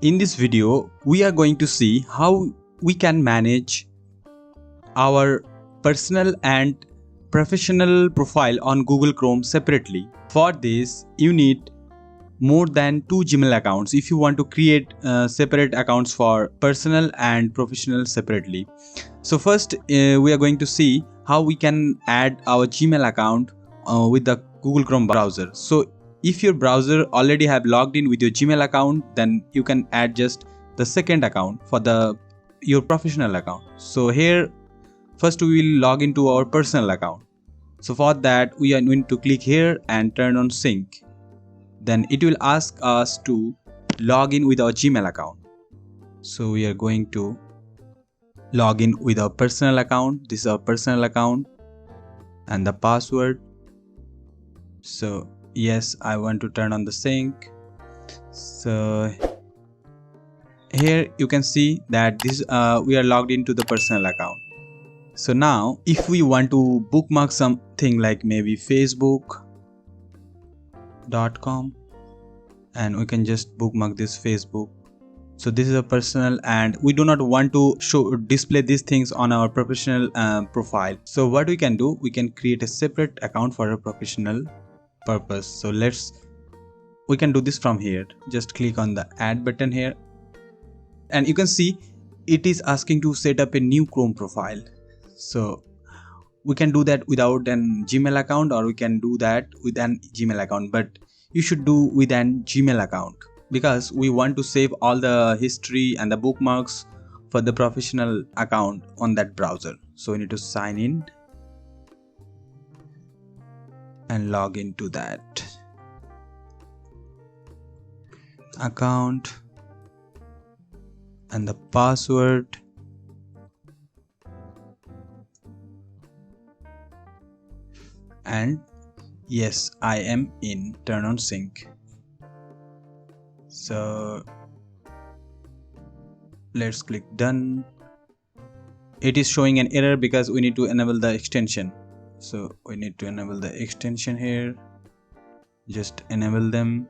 In this video, we are going to see how we can manage our personal and professional profile on Google Chrome separately. For this, you need more than 2 Gmail accounts if you want to create separate accounts for personal and professional separately. So first, we are going to see how we can add our Gmail account with the Google Chrome browser. So if your browser already have logged in with your Gmail account, then you can add just the second account for your professional account. So here, first we will log into our personal account. So for that, we are going to click here and turn on sync. Then it will ask us to log in with our Gmail account. So we are going to log in with our personal account. This is our personal account and the password. So yes, I want to turn on the sync. So here you can see that we are logged into the personal account. So now if we want to bookmark something like maybe facebook.com, and we can just bookmark this Facebook. So this is a personal, and we do not want to display these things on our professional profile. So what we can do, we can create a separate account for a professional purpose. So we can do this from here. Just click on the add button here, and you can see it is asking to set up a new Chrome profile. So we can do that without an Gmail account, or we can do that with an Gmail account, but you should do with an Gmail account because we want to save all the history and the bookmarks for the professional account on that browser. So we need to sign in and log into that account and the password. And yes, I am in. Turn on sync. So let's click done. It is showing an error because we need to enable the extension. So we need to enable the extension here. Just enable them.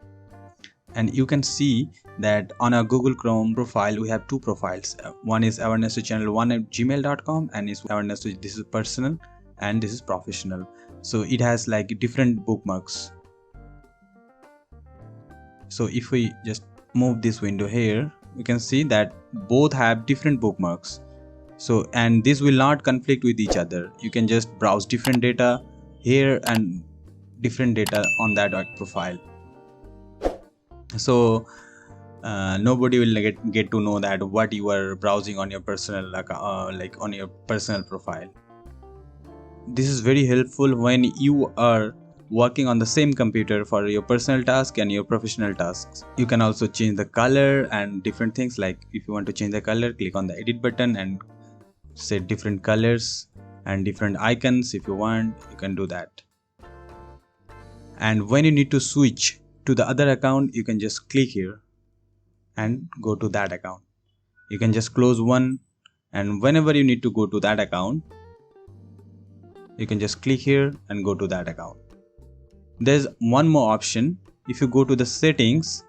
And you can see that on our Google Chrome profile, we have two profiles. One is awareness to channel1@gmail.com, and is awareness to, this is personal and this is professional. So it has like different bookmarks. So if we just move this window here, we can see that both have different bookmarks. So, and this will not conflict with each other. You can just browse different data here and different data on that profile. So nobody will get to know that what you are browsing on your personal account, like on your personal profile. This is very helpful when you are working on the same computer for your personal task and your professional tasks. You can also change the color and different things. Like if you want to change the color, click on the edit button and set different colors and different icons. If you want, you can do that. And when you need to switch to the other account, you can just click here and go to that account. You can just close one, and whenever you need to go to that account, you can just click here and go to that account. There's one more option. If you go to the settings,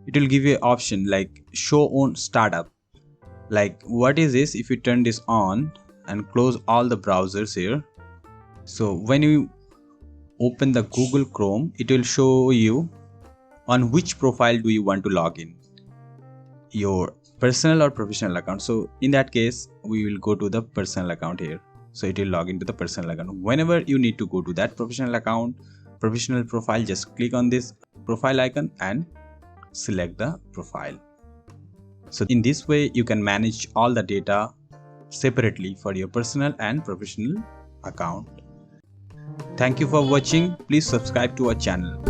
it will give you an option like show on startup. Like what is this? If you turn this on and close all the browsers here, so when you open the Google Chrome, it will show you on which profile do you want to log in, your personal or professional account. So in that case, we will go to the personal account here. So it will log into the personal account. Whenever you need to go to that professional account, professional profile, just click on this profile icon and select the profile. So in this way, you can manage all the data separately for your personal and professional account. Thank you for watching. Please subscribe to our channel.